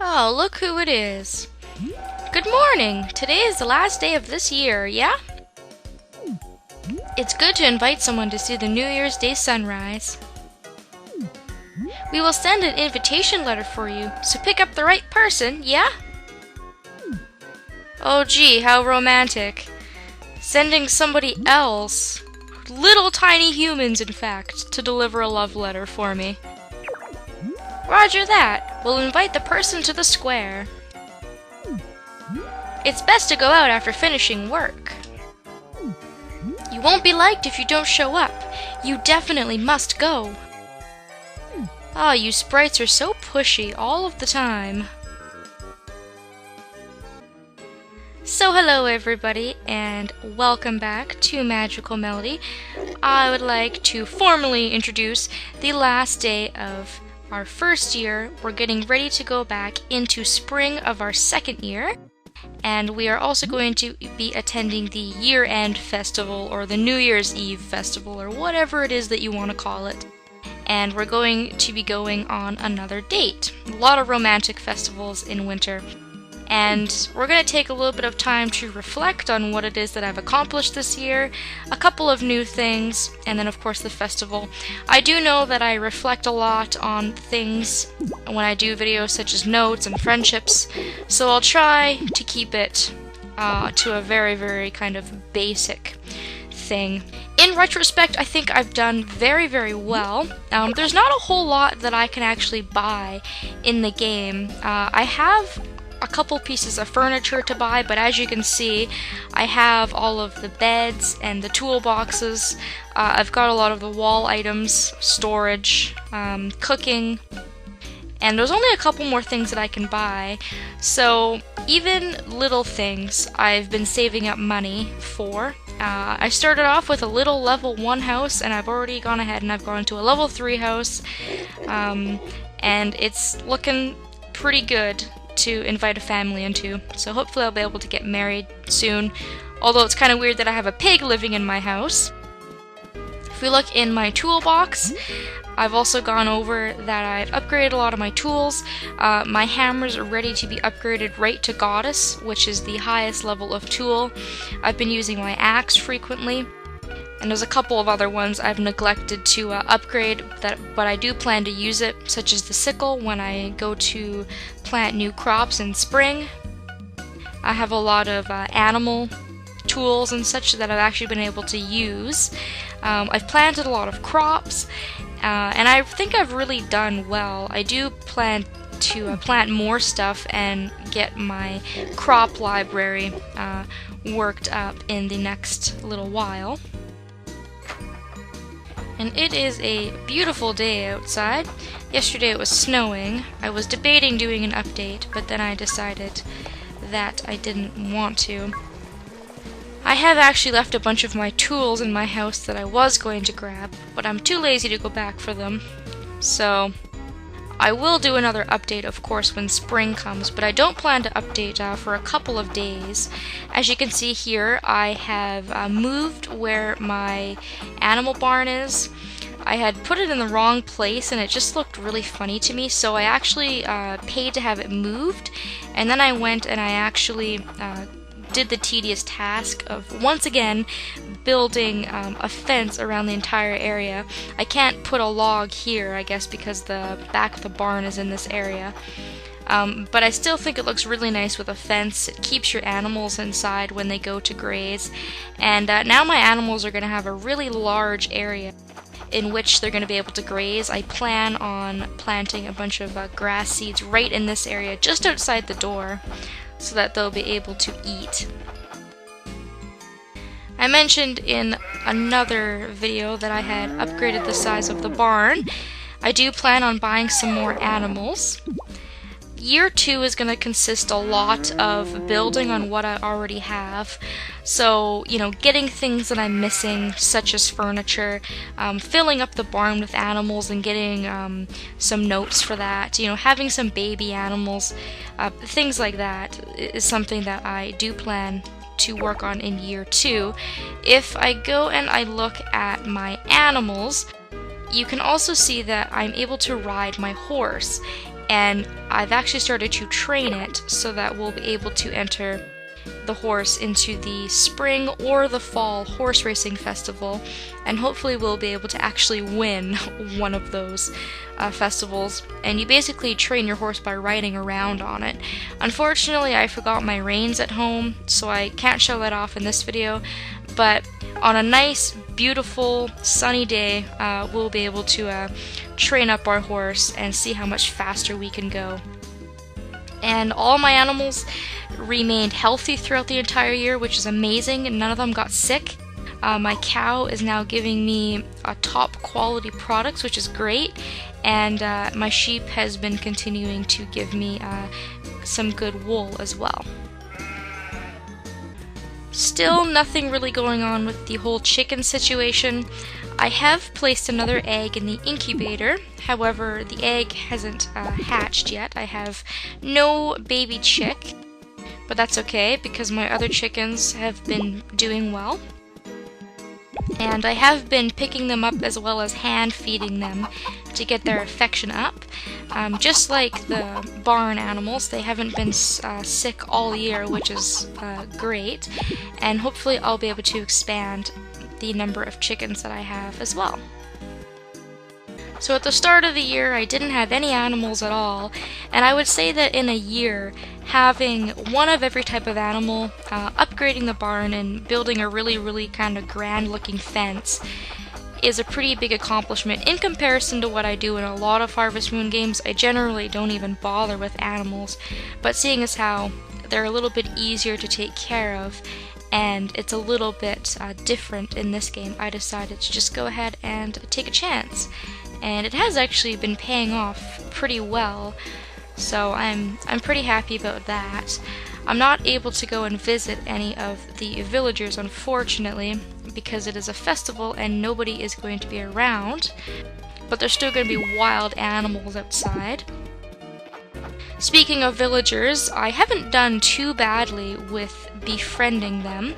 Oh, look who it is. Good morning! Today is the last day of this year, yeah? It's good to invite someone to see the New Year's Day sunrise. We will send an invitation letter for you, so pick up the right person, yeah? Oh gee, how romantic. Sending somebody else, little tiny humans in fact, to deliver a love letter for me. Roger that. We'll invite the person to the square. It's best to go out after finishing work. You won't be liked if you don't show up. You definitely must go. Ah, you sprites are so pushy all of the time. So hello everybody, and welcome back to Magical Melody. I would like to formally introduce the last day of our first year. We're getting ready to go back into spring of our second year, and we are also going to be attending the year-end festival, or the New Year's Eve festival, or whatever it is that you want to call it. And we're going to be going on another date. A lot of romantic festivals in winter. And we're going to take a little bit of time to reflect on what it is that I've accomplished this year, a couple of new things, and then of course the festival. I do know that I reflect a lot on things when I do videos such as notes and friendships, so I'll try to keep it to a very, very kind of basic thing. In retrospect, I think I've done very, very well. There's not a whole lot that I can actually buy in the game. I have a couple pieces of furniture to buy, but as you can see, I have all of the beds and the toolboxes. I've got a lot of the wall items, storage, cooking, and there's only a couple more things that I can buy. So even little things I've been saving up money for. I started off with a little level 1 house, and I've already gone ahead and I've gone to a level 3 house, and it's looking pretty good to invite a family into, so hopefully I'll be able to get married soon, although it's kind of weird that I have a pig living in my house. If we look in my toolbox, I've also gone over that I've upgraded a lot of my tools. My hammers are ready to be upgraded right to Goddess, which is the highest level of tool. I've been using my axe frequently, and there's a couple of other ones I've neglected to upgrade, but I do plan to use it, such as the sickle when I go to plant new crops in spring. I have a lot of animal tools and such that I've actually been able to use. I've planted a lot of crops, and I think I've really done well. I do plan to plant more stuff and get my crop library worked up in the next little while. And it is a beautiful day outside. Yesterday it was snowing. I was debating doing an update, but then I decided that I didn't want to. I have actually left a bunch of my tools in my house that I was going to grab, but I'm too lazy to go back for them. So I will do another update, of course, when spring comes, but I don't plan to update for a couple of days. As you can see here, I have moved where my animal barn is. I had put it in the wrong place and it just looked really funny to me, so I actually paid to have it moved, and then I went and I actually did the tedious task of, once again, building a fence around the entire area. I can't put a log here, I guess, because the back of the barn is in this area. But I still think it looks really nice with a fence. It keeps your animals inside when they go to graze. And now my animals are going to have a really large area in which they're going to be able to graze. I plan on planting a bunch of grass seeds right in this area, just outside the door, so that they'll be able to eat. I mentioned in another video that I had upgraded the size of the barn. I do plan on buying some more animals. Year 2 is going to consist a lot of building on what I already have. So, you know, getting things that I'm missing, such as furniture, filling up the barn with animals and getting some notes for that, you know, having some baby animals, things like that is something that I do plan to work on in year 2. If I go and I look at my animals, you can also see that I'm able to ride my horse. and I've actually started to train it so that we'll be able to enter the horse into the spring or the fall horse racing festival, and hopefully we'll be able to actually win one of those festivals. And you basically train your horse by riding around on it. Unfortunately, I forgot my reins at home, so I can't show that off in this video, but on a nice, beautiful, sunny day, we'll be able to train up our horse and see how much faster we can go. And all my animals remained healthy throughout the entire year, which is amazing, and none of them got sick. My cow is now giving me top quality products, which is great, and my sheep has been continuing to give me some good wool as well. Still nothing really going on with the whole chicken situation. I have placed another egg in the incubator, however the egg hasn't hatched yet. I have no baby chick, but that's okay because my other chickens have been doing well. And I have been picking them up as well as hand feeding them to get their affection up. Just like the barn animals, they haven't been sick all year, which is great. And hopefully I'll be able to expand the number of chickens that I have as well. So at the start of the year, I didn't have any animals at all, and I would say that in a year, having one of every type of animal, upgrading the barn, and building a really kind of grand looking fence is a pretty big accomplishment in comparison to what I do in a lot of Harvest Moon games. I generally don't even bother with animals, but seeing as how they're a little bit easier to take care of, and it's a little bit different in this game, I decided to just go ahead and take a chance. And it has actually been paying off pretty well, so I'm pretty happy about that. I'm not able to go and visit any of the villagers, unfortunately, because it is a festival and nobody is going to be around, but there's still going to be wild animals outside. Speaking of villagers, I haven't done too badly with befriending them.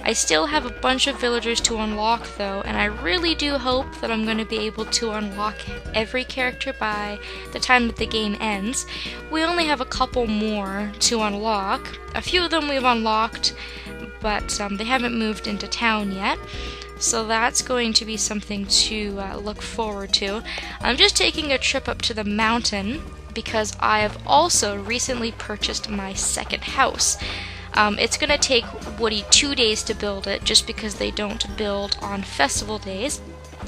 I still have a bunch of villagers to unlock though, and I really do hope that I'm going to be able to unlock every character by the time that the game ends. We only have a couple more to unlock. A few of them we've unlocked, but they haven't moved into town yet. So that's going to be something to look forward to. I'm just taking a trip up to the mountain because I have also recently purchased my second house. It's going to take Woody 2 days to build it, just because they don't build on festival days.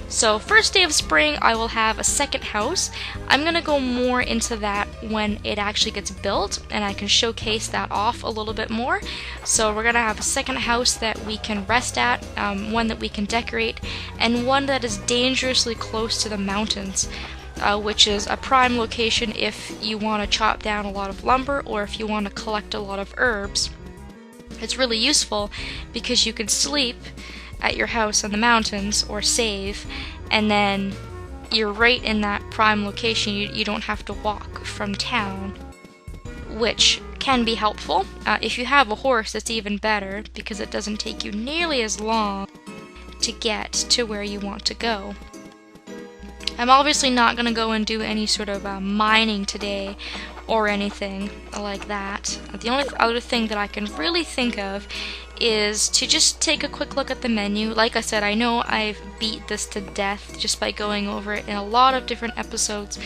So first day of spring, I will have a second house. I'm going to go more into that when it actually gets built, and I can showcase that off a little bit more. So we're going to have a second house that we can rest at, one that we can decorate, and one that is dangerously close to the mountains. Which is a prime location if you want to chop down a lot of lumber or if you want to collect a lot of herbs. It's really useful because you can sleep at your house in the mountains or save, and then you're right in that prime location. You don't have to walk from town, which can be helpful. If you have a horse, it's even better because it doesn't take you nearly as long to get to where you want to go. I'm obviously not going to go and do any sort of mining today or anything like that. The only other thing that I can really think of is to just take a quick look at the menu. Like I said, I know I've beat this to death just by going over it in a lot of different episodes,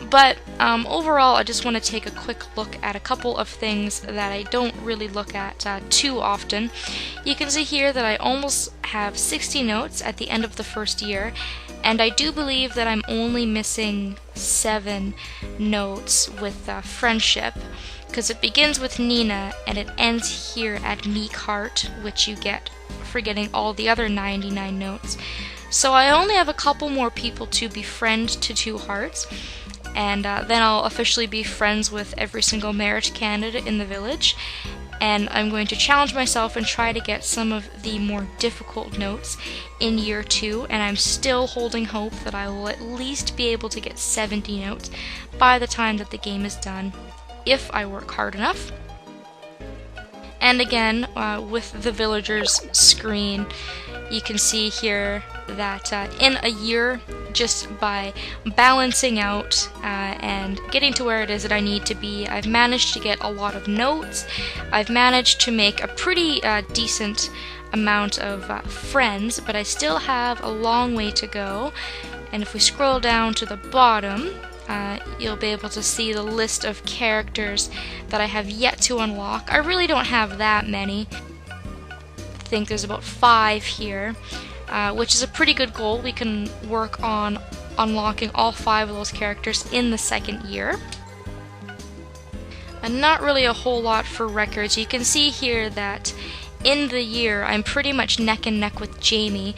but overall I just want to take a quick look at a couple of things that I don't really look at too often. You can see here that I almost have 60 notes at the end of the first year, and I do believe that I'm only missing 7 notes with friendship, because it begins with Nina and it ends here at Meek Heart, which you get for getting all the other 99 notes. So I only have a couple more people to befriend to 2 hearts, and then I'll officially be friends with every single merit candidate in the village. And I'm going to challenge myself and try to get some of the more difficult notes in year 2, and I'm still holding hope that I will at least be able to get 70 notes by the time that the game is done, if I work hard enough. And again, with the villagers screen, you can see here that in a year, just by balancing out and getting to where it is that I need to be, I've managed to get a lot of notes. I've managed to make a pretty decent amount of friends, but I still have a long way to go. And if we scroll down to the bottom, you'll be able to see the list of characters that I have yet to unlock. I really don't have that many. I think there's about 5 here, which is a pretty good goal. We can work on unlocking all 5 of those characters in the second year. And not really a whole lot for records. You can see here that in the year I'm pretty much neck and neck with Jamie.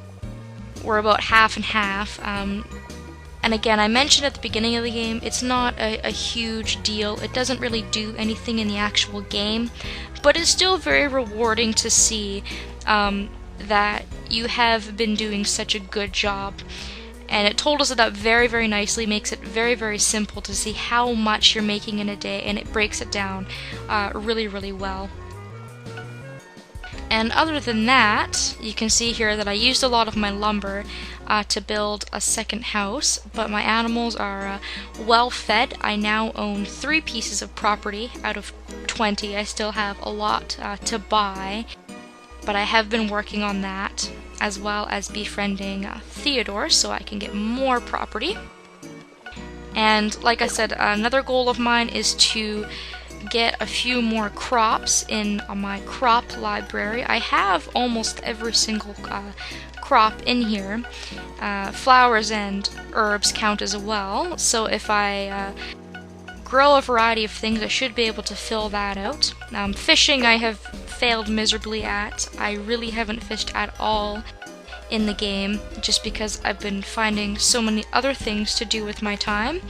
We're about half and half. And again, I mentioned at the beginning of the game, it's not a huge deal. It doesn't really do anything in the actual game, but it's still very rewarding to see that you have been doing such a good job. And it totals it up very, very nicely, makes it very, very simple to see how much you're making in a day, and it breaks it down really, really well. And other than that, you can see here that I used a lot of my lumber to build a second house, but my animals are well fed. I now own 3 pieces of property out of 20. I still have a lot to buy, but I have been working on that, as well as befriending Theodore so I can get more property. And like I said, another goal of mine is to get a few more crops in my crop library. I have almost every single crop in here. Flowers and herbs count as well, so if I grow a variety of things, I should be able to fill that out. Fishing I have failed miserably at. I really haven't fished at all in the game, just because I've been finding so many other things to do with my time.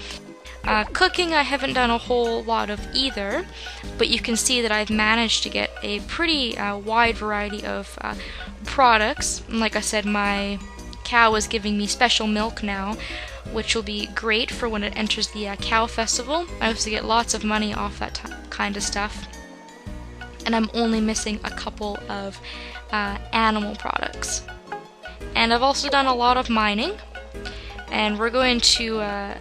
Cooking I haven't done a whole lot of either, but you can see that I've managed to get a pretty wide variety of products. And like I said, my cow is giving me special milk now, which will be great for when it enters the cow festival. I also get lots of money off that kind of stuff. And I'm only missing a couple of animal products. And I've also done a lot of mining, and we're going to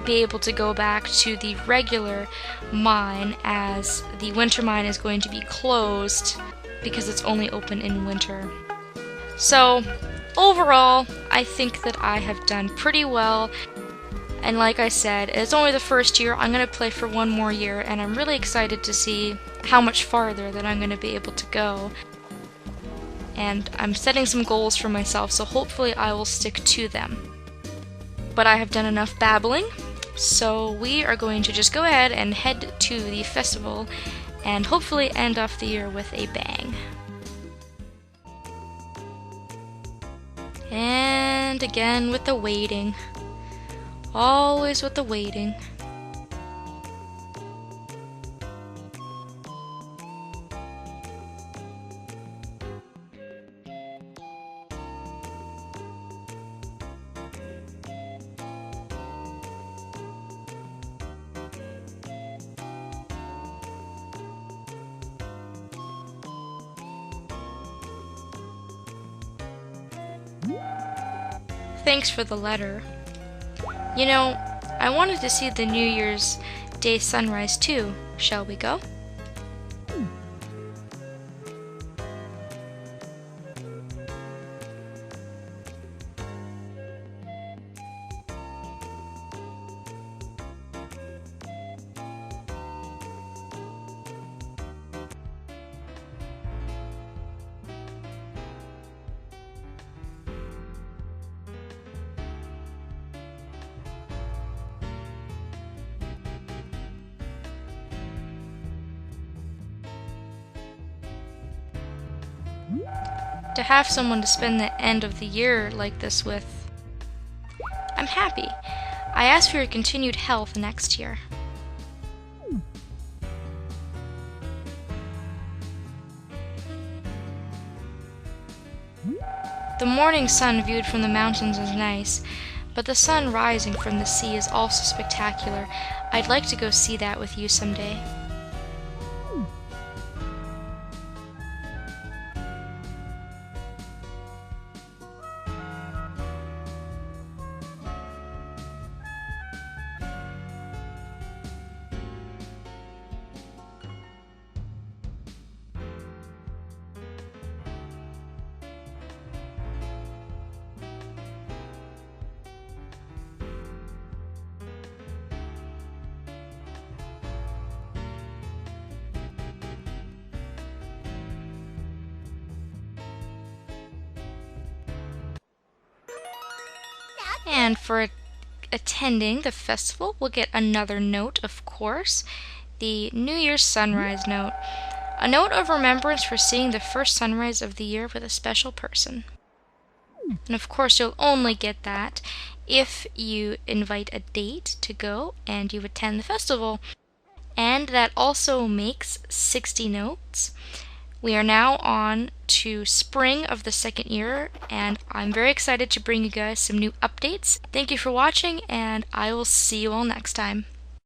be able to go back to the regular mine, as the winter mine is going to be closed because it's only open in winter. So overall, I think that I have done pretty well, and like I said, it's only the first year. I'm going to play for 1 more year, and I'm really excited to see how much farther that I'm going to be able to go. And I'm setting some goals for myself, so hopefully I will stick to them. But I have done enough babbling, so we are going to just go ahead and head to the festival and hopefully end off the year with a bang. And again with the waiting. Always with the waiting. Thanks for the letter. You know, I wanted to see the New Year's Day sunrise too. Shall we go? To have someone to spend the end of the year like this with, I'm happy. I ask for your continued health next year. The morning sun viewed from the mountains is nice, but the sun rising from the sea is also spectacular. I'd like to go see that with you someday. And for attending the festival, we'll get another note, of course, the New Year's sunrise note. A note of remembrance for seeing the first sunrise of the year with a special person. And of course, you'll only get that if you invite a date to go and you attend the festival. And that also makes 60 notes. We are now on to spring of the second year, and I'm very excited to bring you guys some new updates. Thank you for watching, and I will see you all next time.